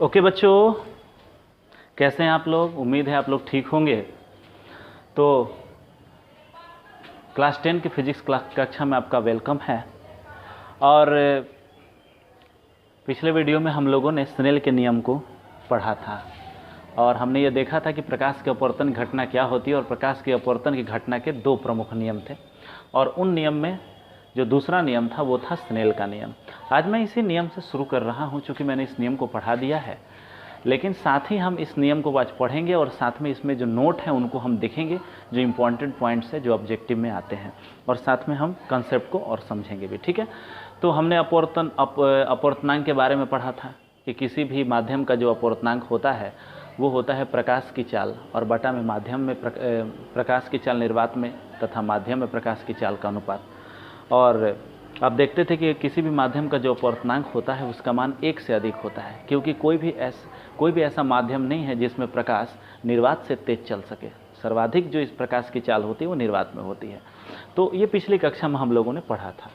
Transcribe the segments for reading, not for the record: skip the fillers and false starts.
Okay बच्चों, कैसे हैं आप लोग? उम्मीद है आप लोग ठीक होंगे। तो क्लास 10 की फिजिक्स कक्षा में आपका वेलकम है। और पिछले वीडियो में हम लोगों ने स्नेल के नियम को पढ़ा था और हमने ये देखा था कि प्रकाश की अपवर्तन घटना क्या होती है और प्रकाश की अपवर्तन की घटना के दो प्रमुख नियम थे। और उन नियम में जो दूसरा नियम था वो था स्नेल का नियम। आज मैं इसी नियम से शुरू कर रहा हूँ, चूँकि मैंने इस नियम को पढ़ा दिया है, लेकिन साथ ही हम इस नियम को आज पढ़ेंगे और साथ में इसमें जो नोट हैं उनको हम देखेंगे, जो इम्पॉर्टेंट पॉइंट्स है जो ऑब्जेक्टिव में आते हैं, और साथ में हम कंसेप्ट को और समझेंगे भी। ठीक है, तो हमने अपवर्तनांक के बारे में पढ़ा था कि किसी भी माध्यम का जो अपवर्तनांक होता है वो होता है प्रकाश की चाल और बटा में माध्यम में प्रकाश की चाल निर्वात में तथा माध्यम में प्रकाश की चाल का अनुपात। और आप देखते थे कि किसी भी माध्यम का जो अपवर्तनांक होता है उसका मान 1 से अधिक होता है, क्योंकि कोई भी ऐसा माध्यम नहीं है जिसमें प्रकाश निर्वात से तेज चल सके। सर्वाधिक जो इस प्रकाश की चाल होती है वो निर्वात में होती है। तो ये पिछली कक्षा में हम लोगों ने पढ़ा था।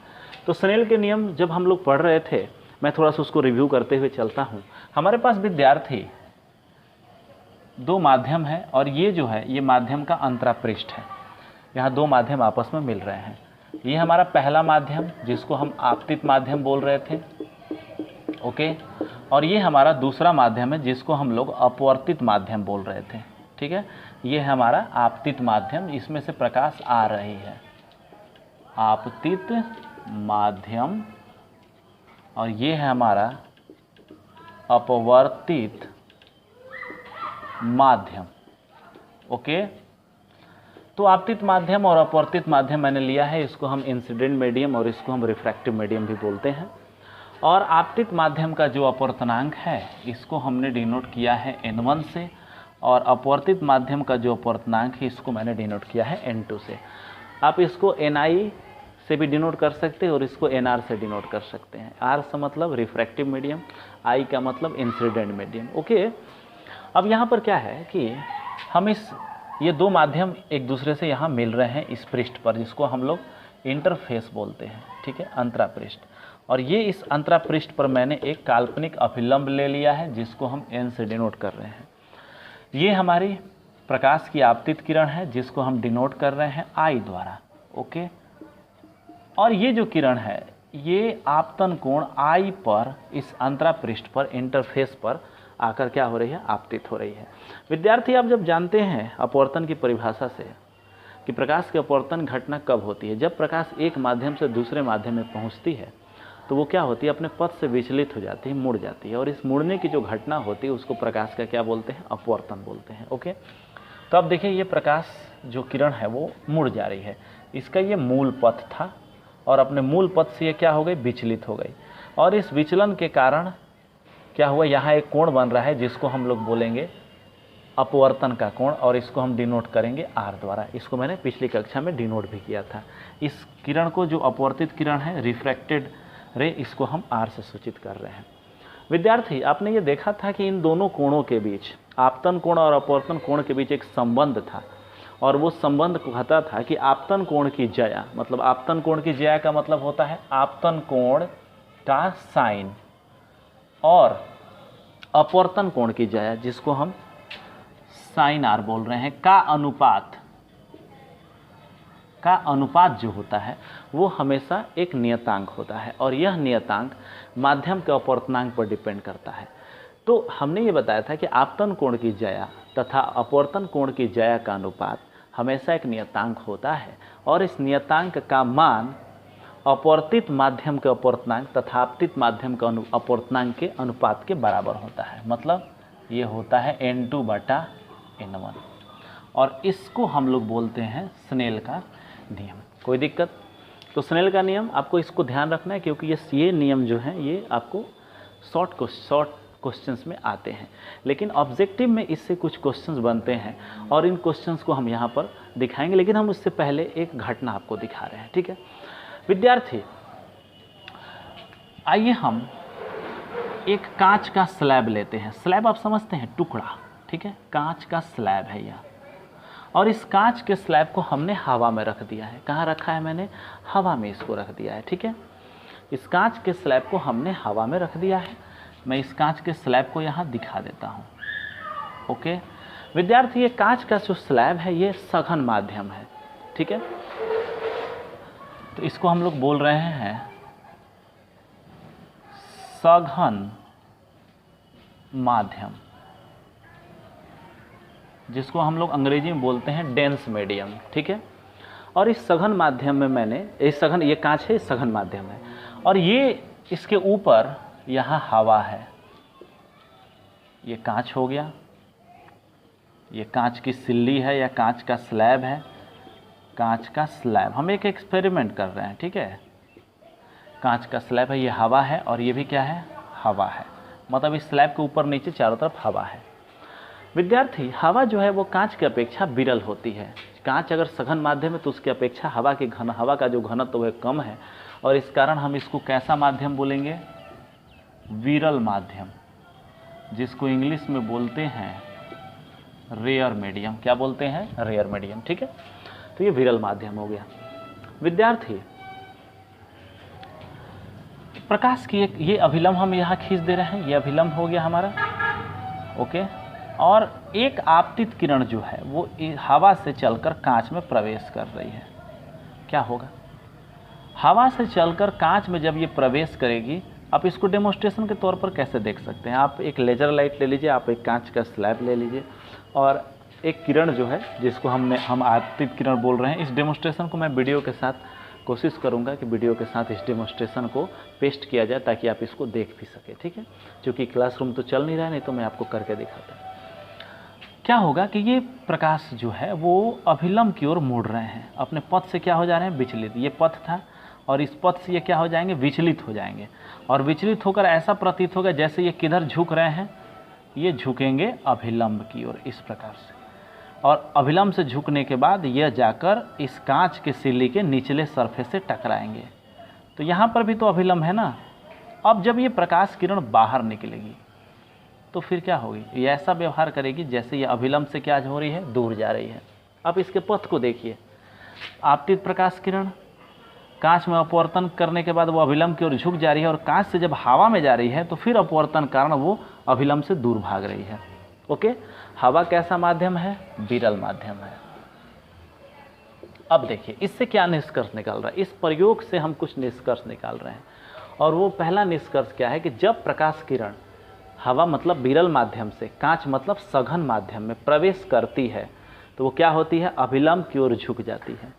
तो स्नेल के नियम जब हम लोग पढ़ रहे थे, मैं थोड़ा सा उसको रिव्यू करते हुए चलता हूँ। हमारे पास विद्यार्थी दो माध्यम है और ये जो है ये माध्यम का अंतरापृष्ठ है। यहाँ दो माध्यम आपस में मिल रहे हैं। ये हमारा पहला माध्यम जिसको हम आपतित माध्यम बोल रहे थे, ओके। और ये हमारा दूसरा माध्यम है जिसको हम लोग अपवर्तित माध्यम बोल रहे थे। ठीक है, ये हमारा आपतित माध्यम, इसमें से प्रकाश आ रही है, आपतित माध्यम। और ये है हमारा अपवर्तित माध्यम, ओके। तो आपतित माध्यम और अपवर्तित माध्यम मैंने लिया है, इसको हम इंसिडेंट मीडियम और इसको हम रिफ्रैक्टिव मीडियम भी बोलते हैं। और आपतित माध्यम का जो अपवर्तनांक है इसको हमने डिनोट किया है n1 से, और अपवर्तित माध्यम का जो अपवर्तनांक है इसको मैंने डिनोट किया है n2 से। आप इसको ni से भी डिनोट कर सकते हैं और इसको nr से डिनोट कर सकते हैं। r से मतलब रिफ्रैक्टिव मीडियम, i का मतलब इंसिडेंट मीडियम, ओके। अब यहाँ पर क्या है कि हम ये दो माध्यम एक दूसरे से यहाँ मिल रहे हैं इस पृष्ठ पर, जिसको हम लोग इंटरफेस बोलते हैं। ठीक है, अंतरापृष्ठ। और ये इस अंतरापृष्ठ पर मैंने एक काल्पनिक अभिलंब ले लिया है जिसको हम n से डिनोट कर रहे हैं। ये हमारी प्रकाश की आपतित किरण है जिसको हम डिनोट कर रहे हैं I द्वारा, ओके। और ये जो किरण है ये आपतन कोण I पर इस अंतरापृष्ठ पर इंटरफेस पर आकर क्या हो रही है, आपतित हो रही है। विद्यार्थी, आप जब जानते हैं अपवर्तन की परिभाषा से कि प्रकाश की अपवर्तन घटना कब होती है, जब प्रकाश एक माध्यम से दूसरे माध्यम में पहुंचती है तो वो क्या होती है, अपने पथ से विचलित हो जाती है, मुड़ जाती है। और इस मुड़ने की जो घटना होती है उसको प्रकाश का क्या बोलते हैं, अपवर्तन बोलते हैं, ओके। तो अब देखिए ये प्रकाश जो किरण है वो मुड़ जा रही है, इसका ये मूल पथ था और अपने मूल पथ से ये क्या हो गई, विचलित हो गई। और इस विचलन के कारण क्या हुआ, यहाँ एक कोण बन रहा है जिसको हम लोग बोलेंगे अपवर्तन का कोण, और इसको हम डिनोट करेंगे r द्वारा। इसको मैंने पिछली कक्षा में डिनोट भी किया था। इस किरण को, जो अपवर्तित किरण है, रिफ्रैक्टेड रे, इसको हम r से सूचित कर रहे हैं। विद्यार्थी, आपने ये देखा था कि इन दोनों कोणों के बीच, आपतन कोण और अपवर्तन कोण के बीच एक संबंध था, और वो संबंध कहता था कि आपतन कोण की ज्या, मतलब आपतन कोण की ज्या का मतलब होता है आपतन कोण का साइन, और अपवर्तन कोण की ज्या जिसको हम साइन r बोल रहे हैं, का अनुपात जो होता है वो हमेशा एक नियतांक होता है, और यह नियतांक माध्यम के अपवर्तनांक पर डिपेंड करता है। तो हमने ये बताया था कि आपतन कोण की ज्या तथा अपवर्तन कोण की ज्या का अनुपात हमेशा एक नियतांक होता है, और इस नियतांक का मान अपवर्तित माध्यम के अपवर्तनांक तथा आपतित माध्यम के अपवर्तनांक के अनुपात के बराबर होता है। मतलब ये होता है n2 बटा n1, और इसको हम लोग बोलते हैं स्नेल का नियम। कोई दिक्कत? तो स्नेल का नियम आपको इसको ध्यान रखना है, क्योंकि ये नियम जो है ये आपको शॉर्ट क्वेश्चंस में आते हैं, लेकिन ऑब्जेक्टिव में इससे कुछ क्वेश्चंस बनते हैं और इन क्वेश्चंस को हम यहाँ पर दिखाएंगे। लेकिन हम उससे पहले एक घटना आपको दिखा रहे हैं, ठीक है विद्यार्थी। आइए हम एक कांच का स्लैब लेते हैं। स्लैब आप समझते हैं, टुकड़ा, ठीक है, कांच का स्लैब है यह। और इस कांच के स्लैब को हमने हवा में रख दिया है। कहाँ रखा है मैंने? हवा में इसको रख दिया है, ठीक है। इस कांच के स्लैब को हमने हवा में रख दिया है। मैं इस कांच के स्लैब को यहाँ दिखा देता हूँ। ओके विद्यार्थी, ये कांच का जो स्लैब है ये सघन माध्यम है, ठीक है। तो इसको हम लोग बोल रहे हैं सघन माध्यम, जिसको हम लोग अंग्रेजी में बोलते हैं डेंस मीडियम, ठीक है। और इस सघन माध्यम में मैंने ये कांच है, सघन माध्यम है, और ये इसके ऊपर यहाँ हवा है। ये कांच हो गया, ये कांच की सिल्ली है या कांच का स्लैब है, कांच का स्लैब। हम एक एक्सपेरिमेंट कर रहे हैं, ठीक है। कांच का स्लैब है, ये हवा है, और ये भी क्या है, हवा है। मतलब इस स्लैब के ऊपर नीचे चारों तरफ हवा है। विद्यार्थी, हवा जो है वो कांच की अपेक्षा विरल होती है। कांच अगर सघन माध्यम है तो उसकी अपेक्षा हवा का जो घनत्व वह कम है, और इस कारण हम इसको कैसा माध्यम बोलेंगे, विरल माध्यम, जिसको इंग्लिश में बोलते हैं रेयर मीडियम। क्या बोलते हैं, रेयर मीडियम, ठीक है। तो ये विरल माध्यम हो गया। विद्यार्थी, प्रकाश की एक ये अभिलंब हम यहाँ खींच दे रहे हैं, ये अभिलंब हो गया हमारा, ओके। और एक आपतित किरण जो है वो हवा से चलकर कांच में प्रवेश कर रही है। क्या होगा, हवा से चलकर कांच में जब ये प्रवेश करेगी, आप इसको डेमोन्स्ट्रेशन के तौर पर कैसे देख सकते हैं। आप एक लेजर लाइट ले लीजिए, आप एक कांच का स्लैब ले लीजिए, और एक किरण जो है जिसको हम आपतित किरण बोल रहे हैं, इस डेमोन्स्ट्रेशन को मैं वीडियो के साथ कोशिश करूंगा कि वीडियो के साथ इस डेमोन्स्ट्रेशन को पेस्ट किया जाए ताकि आप इसको देख भी सके, ठीक है। क्योंकि क्लासरूम तो चल नहीं रहा है, नहीं तो मैं आपको करके दिखाता। क्या होगा कि ये प्रकाश जो है वो अभिलंब की ओर मुड़ रहे हैं, अपने पथ से क्या हो जा रहे हैं, विचलित। ये पथ था और इस पथ से ये क्या हो जाएंगे, विचलित हो जाएंगे, और विचलित होकर ऐसा प्रतीत होगा जैसे ये किधर झुक रहे हैं, ये झुकेंगे अभिलंब की ओर इस प्रकार से। और अभिलंब से झुकने के बाद यह जाकर इस कांच के सिल्ली के निचले सरफेस से टकराएंगे। तो यहाँ पर भी तो अभिलंब है ना। अब जब ये प्रकाश किरण बाहर निकलेगी तो फिर क्या होगी, ये ऐसा व्यवहार करेगी जैसे ये अभिलंब से क्या हो रही है, दूर जा रही है। अब इसके पथ को देखिए, आपतित प्रकाश किरण कांच में अपवर्तन करने के बाद वो अभिलंब की ओर झुक जा रही है, और कांच से जब हवा में जा रही है तो फिर अपवर्तन कारण वो अभिलंब से दूर भाग रही है। ओके, हवा कैसा माध्यम है, विरल माध्यम है। अब देखिए इससे क्या निष्कर्ष निकल रहा है, इस प्रयोग से हम कुछ निष्कर्ष निकाल रहे हैं। और वो पहला निष्कर्ष क्या है कि जब प्रकाश किरण हवा मतलब विरल माध्यम से कांच मतलब सघन माध्यम में प्रवेश करती है तो वो क्या होती है, अभिलंब की ओर झुक जाती है।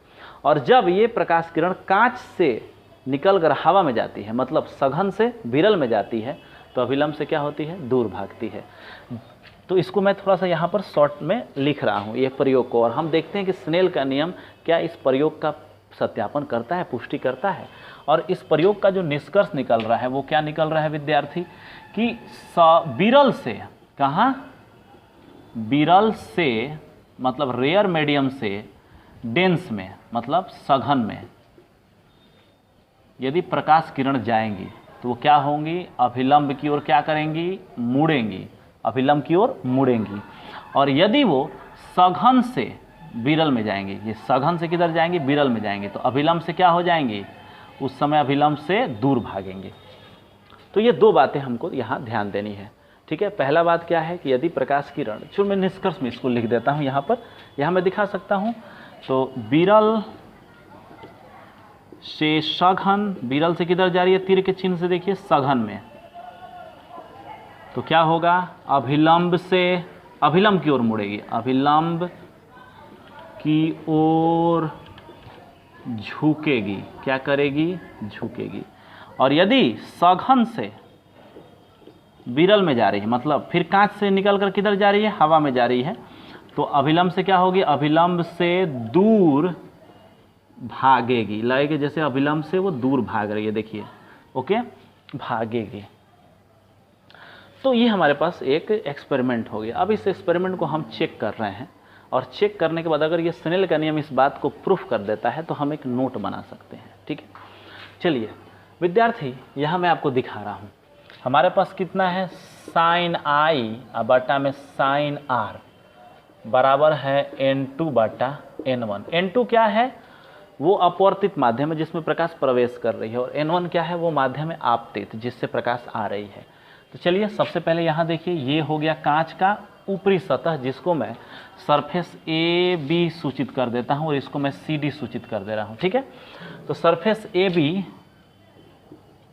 और जब ये प्रकाश किरण कांच से निकलकर हवा में जाती है मतलब सघन से विरल में जाती है तो अभिलंब से क्या होती है, दूर भागती है। तो इसको मैं थोड़ा सा यहाँ पर शॉर्ट में लिख रहा हूँ ये प्रयोग को, और हम देखते हैं कि स्नेल का नियम क्या इस प्रयोग का सत्यापन करता है, पुष्टि करता है। और इस प्रयोग का जो निष्कर्ष निकल रहा है वो क्या निकल रहा है विद्यार्थी, कि विरल से, कहाँ, विरल से मतलब रेयर मीडियम से डेंस में मतलब सघन में यदि प्रकाश किरण जाएंगी तो वो क्या होंगी, अभिलंब की ओर क्या करेंगी, मुड़ेंगी, अभिलंब की ओर मुड़ेंगी। और यदि वो सघन से विरल में जाएंगी, ये सघन से किधर जाएंगी, विरल में जाएंगे, तो अभिलंब से क्या हो जाएंगी, उस समय अभिलंब से दूर भागेंगे। तो ये दो बातें हमको यहाँ ध्यान देनी है, ठीक है। पहला बात क्या है कि यदि प्रकाश किरण, चलो मैं निष्कर्ष में इसको लिख देता हूँ यहाँ पर, यहाँ मैं दिखा सकता हूँ। तो विरल से सघन, विरल से किधर जा रही है, तीर के चिन्ह से देखिए, सघन में, तो क्या होगा, अभिलंब से, अभिलंब की ओर मुड़ेगी, अभिलंब की ओर झुकेगी, क्या करेगी, झुकेगी। और यदि सघन से विरल में जा रही है मतलब फिर कांच से निकलकर किधर जा रही है, हवा में जा रही है, तो अभिलंब से क्या होगी, अभिलंब से दूर भागेगी। लगेगी जैसे अभिलंब से वो दूर भाग रही है, देखिए, ओके, भागेगी। तो ये हमारे पास एक एक्सपेरिमेंट हो गया। अब इस एक्सपेरिमेंट को हम चेक कर रहे हैं, और चेक करने के बाद अगर ये स्नेल का नियम इस बात को प्रूफ कर देता है तो हम एक नोट बना सकते हैं, ठीक है। चलिए विद्यार्थी, यहाँ मैं आपको दिखा रहा हूँ, हमारे पास कितना है, साइन आई बटा में साइन आर बराबर है N2 बटा N1। N2 क्या है, वो अपवर्तित माध्यम है जिसमें प्रकाश प्रवेश कर रही है, और N1 क्या है, वो माध्यम है आपतित जिससे प्रकाश आ रही है। तो चलिए सबसे पहले यहाँ देखिए, ये हो गया कांच का ऊपरी सतह, जिसको मैं सरफेस ए बी सूचित कर देता हूँ और इसको मैं सी डी सूचित कर दे रहा हूँ, ठीक है। तो सरफेस ए बी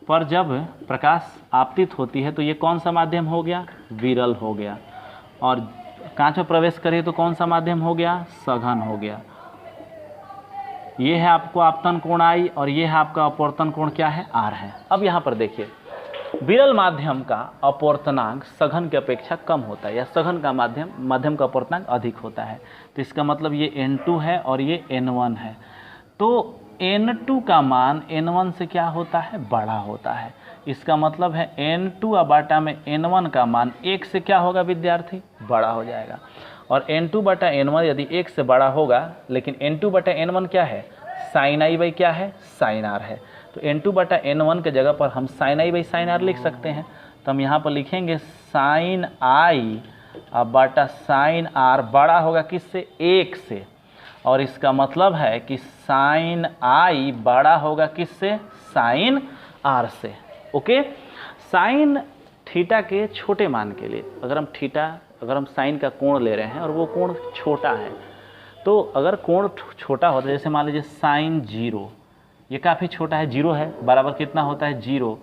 पर जब प्रकाश आपतित होती है तो ये कौन सा माध्यम हो गया, विरल हो गया, और कांच में प्रवेश करे तो कौन सा माध्यम हो गया, सघन हो गया। ये है आपको आपतन कोण आई और ये है आपका अपवर्तन कोण क्या है, आर है। अब यहाँ पर देखिए, विरल माध्यम का अपवर्तनांक सघन की अपेक्षा कम होता है, या सघन का माध्यम का अपवर्तनांक अधिक होता है। तो इसका मतलब ये N2 है और ये N1 है। तो N2 का मान N1 से क्या होता है, बड़ा होता है। इसका मतलब है N2 बटा में N1 का मान 1 से क्या होगा विद्यार्थी, बड़ा हो जाएगा। और N2 बटा N1 यदि 1 से बड़ा होगा, लेकिन N2 बटा N1 क्या है, साइन आई बाई क्या है, साइन आर है। तो N2 बटा N1 के जगह पर हम sin i by sin r लिख सकते हैं। तो हम यहाँ पर लिखेंगे साइन आई बटा साइन आर बड़ा होगा किससे, 1 से। और इसका मतलब है कि साइन आई बड़ा होगा किससे, साइन आर से। ओके, साइन थीटा के छोटे मान के लिए अगर हम साइन का कोण ले रहे हैं और वो कोण छोटा है, तो अगर कोण छोटा होता है, जैसे मान लीजिए साइन 0, ये काफ़ी छोटा है, 0 है, बराबर कितना होता है, 0।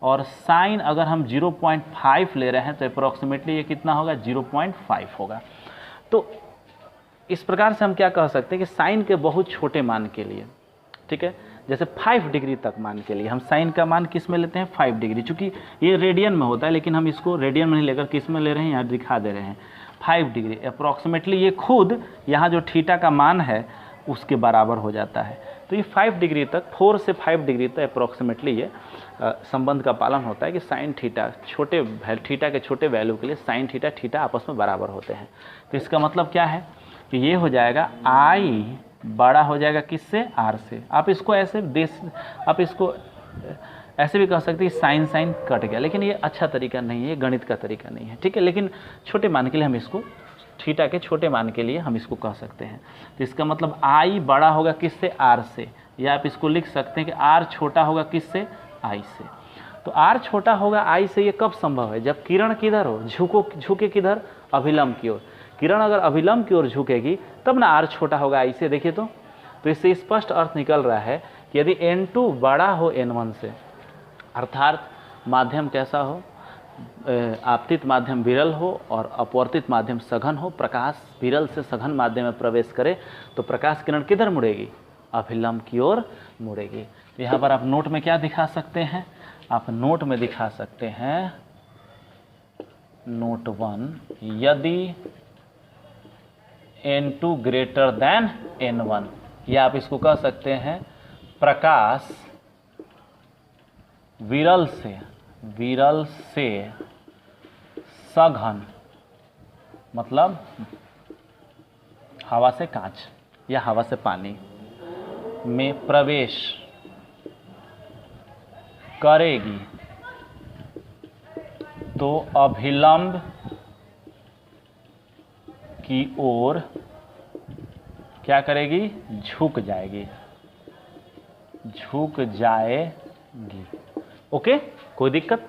और साइन अगर हम 0.5 ले रहे हैं तो अप्रॉक्सीमेटली ये कितना होगा, 0.5 होगा। तो इस प्रकार से हम क्या कह सकते हैं कि साइन के बहुत छोटे मान के लिए, ठीक है, जैसे 5 डिग्री तक मान के लिए हम साइन का मान किस में लेते हैं, 5 डिग्री। चूँकि ये रेडियन में होता है, लेकिन हम इसको रेडियन में नहीं लेकर किस में ले रहे हैं, यहाँ दिखा दे रहे हैं 5 डिग्री। अप्रॉक्सीमेटली ये खुद यहाँ जो थीटा का मान है उसके बराबर हो जाता है। तो ये 5 डिग्री तक, 4 से 5 डिग्री तक अप्रॉक्सीमेटली ये संबंध का पालन होता है कि साइन थीटा थीटा के छोटे वैल्यू के लिए साइन थीटा आपस में बराबर होते हैं। तो इसका मतलब क्या है कि ये हो जाएगा आई बड़ा हो जाएगा किससे, आर से। आप इसको ऐसे भी कह सकते हैं कि साइन साइन कट गया, लेकिन ये अच्छा तरीका नहीं है, ये गणित का तरीका नहीं है, ठीक है। लेकिन छोटे मान के लिए हम इसको, थीटा के छोटे मान के लिए हम इसको कह सकते हैं। तो इसका मतलब आई बड़ा होगा किससे, आर से, या आप इसको लिख सकते हैं कि आर छोटा होगा किससे, आई से। तो आर छोटा होगा आई से, ये कब संभव है, जब किरण किधर हो, झुके किधर, अभिलंब की ओर। किरण अगर अभिलंब की ओर झुकेगी तब ना आर छोटा होगा आई से। देखिए तो इससे स्पष्ट अर्थ निकल रहा है कि यदि N2 बड़ा हो N1 से, अर्थात माध्यम कैसा हो, आपतित माध्यम विरल हो और अपवर्तित माध्यम सघन हो, प्रकाश विरल से सघन माध्यम में प्रवेश करे तो प्रकाश किरण किधर मुड़ेगी, अभिलंब की ओर मुड़ेगी। यहाँ पर आप नोट में क्या दिखा सकते हैं, आप नोट में दिखा सकते हैं, नोट 1, यदि N2 ग्रेटर देन N1, या आप इसको कह सकते हैं प्रकाश विरल से सघन, मतलब हवा से कांच या हवा से पानी में प्रवेश करेगी तो अभिलंब की ओर क्या करेगी, झुक जाएगी। ओके, कोई दिक्कत।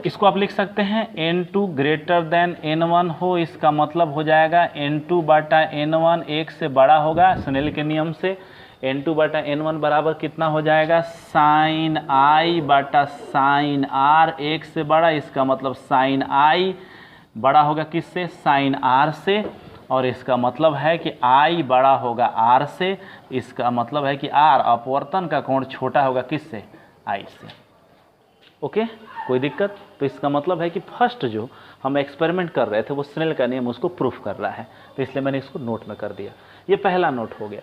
इसको आप लिख सकते हैं N2 ग्रेटर देन N1 हो, इसका मतलब हो जाएगा N2 बटा N1 1 से बड़ा होगा, स्नेल के नियम से। N2 बटा N1 बराबर कितना हो जाएगा, साइन आई बटा साइन आर, 1 से बड़ा, इसका मतलब साइन आई बड़ा होगा किससे, साइन आर से। और इसका मतलब है कि आई बड़ा होगा आर से, इसका मतलब है कि आर अपवर्तन का कोण छोटा होगा किससे, आई से। ओके, कोई दिक्कत। तो इसका मतलब है कि फर्स्ट जो हम एक्सपेरिमेंट कर रहे थे वो स्नेल का नियम उसको प्रूफ कर रहा है, तो इसलिए मैंने इसको नोट में कर दिया। ये पहला नोट हो गया।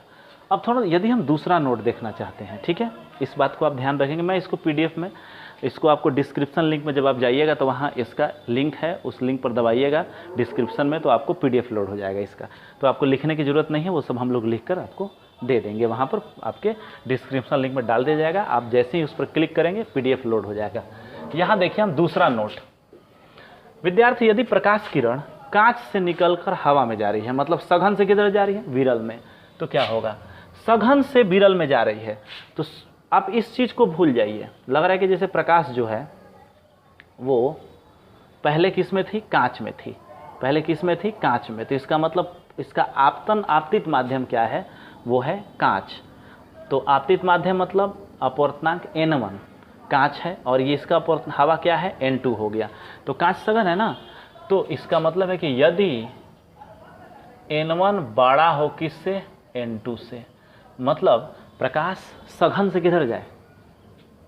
अब थोड़ा यदि हम दूसरा नोट देखना चाहते हैं, ठीक है, इस बात को आप ध्यान रखेंगे। मैं इसको PDF में, इसको आपको डिस्क्रिप्शन लिंक में जब आप जाइएगा तो वहाँ इसका लिंक है, उस लिंक पर दबाइएगा डिस्क्रिप्शन में, तो आपको PDF लोड हो जाएगा इसका। तो आपको लिखने की ज़रूरत नहीं है, वो सब हम लोग लिख कर आपको दे देंगे, वहाँ पर आपके डिस्क्रिप्शन लिंक में डाल दिया जाएगा। आप जैसे ही उस पर क्लिक करेंगे PDF लोड हो जाएगा। यहाँ देखिए हम दूसरा नोट, विद्यार्थी यदि प्रकाश किरण कांच से निकलकर हवा में जा रही है, मतलब सघन से किधर जा रही है, विरल में, तो क्या होगा, सघन से विरल में जा रही है, तो आप इस चीज़ को भूल जाइए। लग रहा है कि जैसे प्रकाश जो है वो पहले किस में थी? कांच में थी। पहले किस में थी? कांच में। तो इसका मतलब इसका आपतित माध्यम क्या है? वो है कांच। तो आपतित माध्यम मतलब अपवर्तनांक N1 कांच है, और ये इसका हवा क्या है? N2 हो गया। तो कांच सघन है ना, तो इसका मतलब है कि यदि N1 बड़ा हो किससे? N2 से, मतलब प्रकाश सघन से किधर जाए?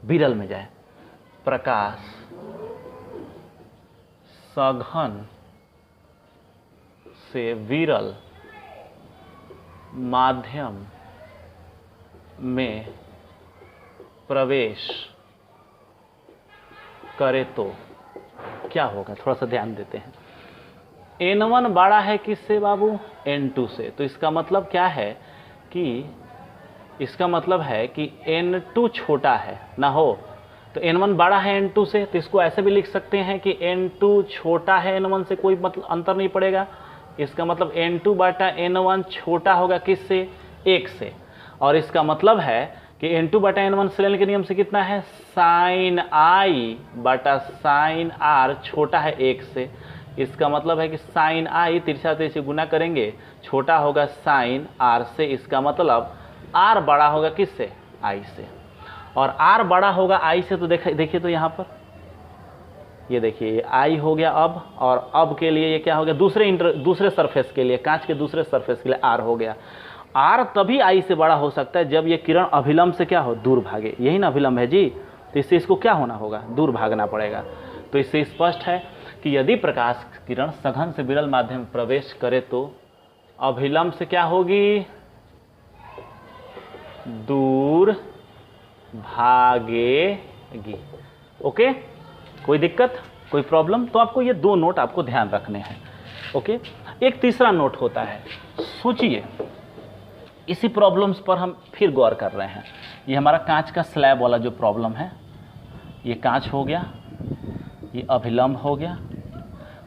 विरल में जाए। प्रकाश सघन से विरल माध्यम में प्रवेश करे तो क्या होगा? थोड़ा सा ध्यान देते हैं। N1 बड़ा है किससे बाबू? N2 से। तो इसका मतलब क्या है कि इसका मतलब है कि N2 छोटा है ना हो, तो N1 बड़ा है N2 से, तो इसको ऐसे भी लिख सकते हैं कि N2 छोटा है N1 से, कोई मतलब अंतर नहीं पड़ेगा। इसका मतलब N2 बटा N1 छोटा होगा किससे? 1 से। और इसका मतलब है कि N2 बटा N1 स्नेल के नियम से कितना है? साइन I बटा साइन R छोटा है 1 से। इसका मतलब है कि साइन I तिरछा तिरछी गुना करेंगे, छोटा होगा साइन R से। इसका मतलब R बड़ा होगा किससे? I से। और R बड़ा होगा I से, तो देखिए तो यहाँ पर ये देखिए ये I हो गया अब, और अब के लिए ये क्या हो गया? दूसरे सरफेस के लिए, कांच के दूसरे सरफेस के लिए R हो गया। R तभी I से बड़ा हो सकता है जब ये किरण अभिलंब से क्या हो? दूर भागे। यही ना अभिलंब है जी, तो इससे इसको क्या होना होगा? दूर भागना पड़ेगा। तो इससे स्पष्ट है कि यदि प्रकाश किरण सघन से विरल माध्यम में प्रवेश करे तो अभिलंब से क्या होगी? दूर भागेगी। ओके, कोई दिक्कत, कोई प्रॉब्लम? तो आपको ये 2 नोट आपको ध्यान रखने हैं। ओके, एक तीसरा नोट होता है। सोचिए, इसी प्रॉब्लम्स पर हम फिर गौर कर रहे हैं। ये हमारा कांच का स्लैब वाला जो प्रॉब्लम है, ये कांच हो गया, ये अभिलंब हो गया।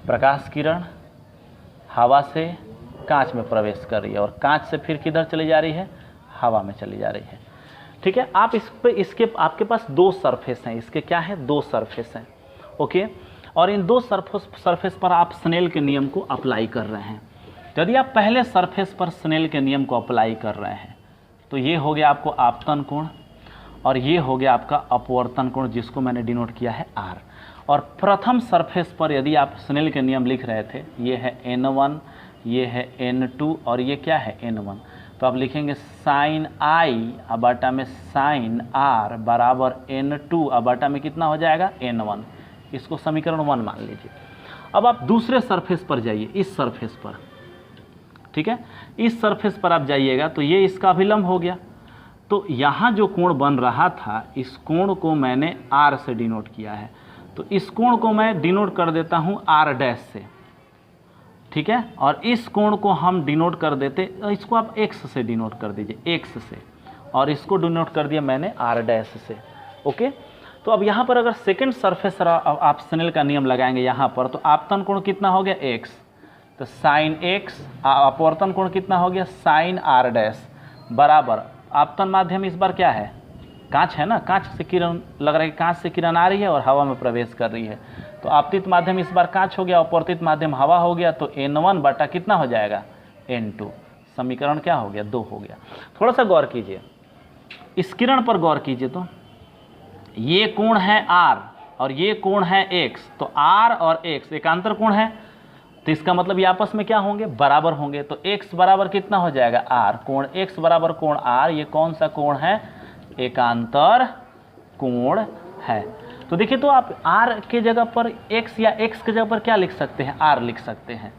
प्रकाश किरण हवा से कांच में प्रवेश कर रही है, और कांच से फिर किधर चली जा रही है? हवा में चली जा रही है। ठीक है, आप इस पे इसके आपके पास 2 सरफेस हैं। इसके क्या है? 2 सरफेस हैं। ओके, और इन 2 सरफेस पर आप स्नेल के नियम को अप्लाई कर रहे हैं। यदि आप पहले सरफेस पर स्नेल के नियम को अप्लाई कर रहे हैं तो ये हो गया आपको आपतन कोण, और ये हो गया आपका अपवर्तन कोण, जिसको मैंने डिनोट किया है R। और प्रथम सरफेस पर यदि आप स्नेल के नियम लिख रहे थे, ये है N1, ये है N2, और ये क्या है? N1। तो आप लिखेंगे साइन I बटा में साइन R बराबर N2 बटा में कितना हो जाएगा? N1। इसको समीकरण 1 मान लीजिए। अब आप दूसरे सरफेस पर जाइए, इस सरफेस पर। ठीक है, इस सरफेस पर आप जाइएगा तो ये इसका अभिलंब हो गया। तो यहाँ जो कोण बन रहा था, इस कोण को मैंने R से डिनोट किया है। तो इस कोण को मैं डिनोट कर देता हूँ R डैश से। ठीक है, और इस कोण को हम डिनोट कर देते, इसको आप X से डिनोट कर दीजिए, X से, और इसको डिनोट कर दिया मैंने R डैश से। ओके, तो अब यहाँ पर अगर सेकंड सरफेस आप स्नेल का नियम लगाएंगे यहाँ पर, तो आपतन कोण कितना हो गया? X। तो साइन X, अपवर्तन कोण कितना हो गया? साइन R डैश बराबर आपतन माध्यम इस बार क्या है? कांच है ना, कांच से किरण लग रहा है, कांच से किरण आ रही है और हवा में प्रवेश कर रही है। तो आपतित माध्यम इस बार कांच हो गया, अपवर्तित माध्यम हवा हो गया। तो N1 बटा कितना हो जाएगा? N2। समीकरण क्या हो गया? 2 हो गया। थोड़ा सा गौर कीजिए, इस किरण पर गौर कीजिए। तो ये कोण है R और ये कोण है X। तो R और X एकांतर कोण है, तो इसका मतलब ये आपस में क्या होंगे? बराबर होंगे। तो X बराबर कितना हो जाएगा? R। कोण X बराबर कोण R। ये कौन सा कोण है? एकांतर कोण है। तो देखिए, तो आप R के जगह पर X या X के जगह पर क्या लिख सकते हैं? R लिख सकते हैं।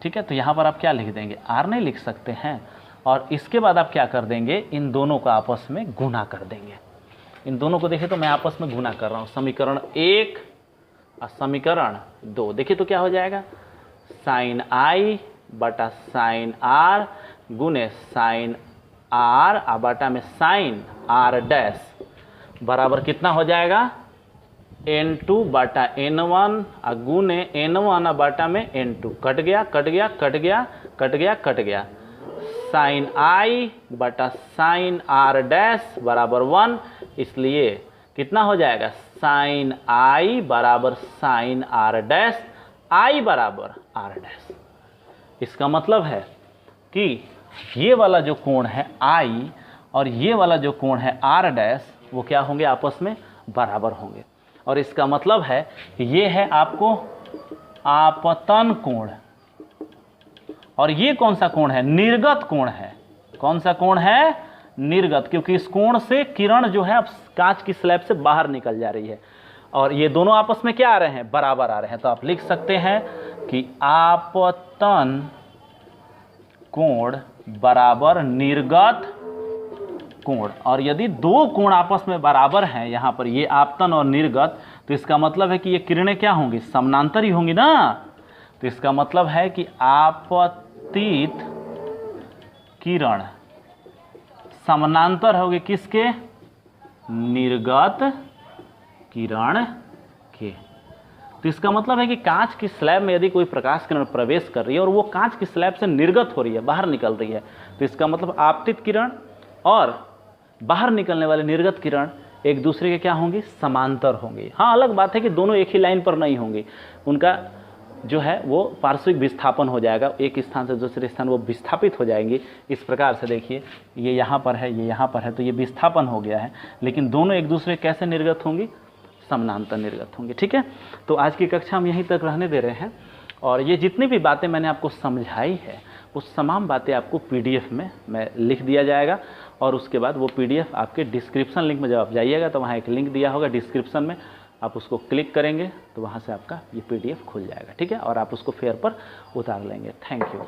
ठीक है, तो यहाँ पर आप क्या लिख देंगे? R नहीं लिख सकते हैं। और इसके बाद आप क्या कर देंगे? इन दोनों को आपस में गुणा कर देंगे। इन दोनों को देखिए तो मैं आपस में गुणा कर रहा हूँ, समीकरण 1 और समीकरण 2। देखिए तो क्या हो जाएगा? साइन I बटा साइन R गुने साइन R बटा में साइन R डैश बराबर कितना हो जाएगा? N2 बटा N1 गुने N1 बटा में N2। कट गया, कट गया, कट गया, कट गया, कट गया। साइन I बटा साइन R डैश बराबर 1। इसलिए कितना हो जाएगा? साइन आई बराबर साइन आर डैश, आई बराबर आर डैश। इसका मतलब है कि ये वाला जो कोण है आई और ये वाला जो कोण है आर डैश वो क्या होंगे, आपस में बराबर होंगे। और इसका मतलब है कि ये है आपको आपतन कोण, और ये कौन सा कोण है, निर्गत कोण है। कौन सा कोण है, निर्गत, क्योंकि इस कोण से किरण जो है अब कांच की स्लैब से बाहर निकल जा रही है और ये दोनों आपस में क्या आ रहे हैं, बराबर आ रहे हैं। तो आप लिख सकते हैं कि आपतन कोण बराबर निर्गत कोण। और यदि दो कोण आपस में बराबर हैं, यहां पर ये आपतन और निर्गत, तो इसका मतलब है कि ये किरणें क्या होंगी, समानांतर ही होंगी ना। तो इसका मतलब है कि आपतित किरण समानांतर होगी किसके, निर्गत किरण के। तो इसका मतलब है कि कांच की स्लैब में यदि कोई प्रकाश किरण प्रवेश कर रही है और वो कांच की स्लैब से निर्गत हो रही है, बाहर निकल रही है, तो इसका मतलब आपतित किरण और बाहर निकलने वाले निर्गत किरण एक दूसरे के क्या होंगी, समांतर होंगे। हाँ, अलग बात है कि दोनों एक ही लाइन पर नहीं होंगे, उनका जो है वो पार्श्विक विस्थापन हो जाएगा, एक स्थान से दूसरे स्थान वो विस्थापित हो जाएंगे। इस प्रकार से देखिए, ये यहाँ पर है, ये यहाँ पर है, तो ये विस्थापन हो गया है, लेकिन दोनों एक दूसरे कैसे निर्गत होंगी, समानांतर निर्गत होंगे। ठीक है, तो आज की कक्षा हम यहीं तक रहने दे रहे हैं और ये जितनी भी बातें मैंने आपको समझाई है वो तमाम बातें आपको PDF में मैं लिख दिया जाएगा और उसके बाद वो PDF आपके डिस्क्रिप्शन लिंक में जब आप जाइएगा तो वहाँ एक लिंक दिया होगा डिस्क्रिप्शन में, आप उसको क्लिक करेंगे तो वहाँ से आपका ये PDF खुल जाएगा। ठीक है, और आप उसको फेयर पर उतार लेंगे। Thank you.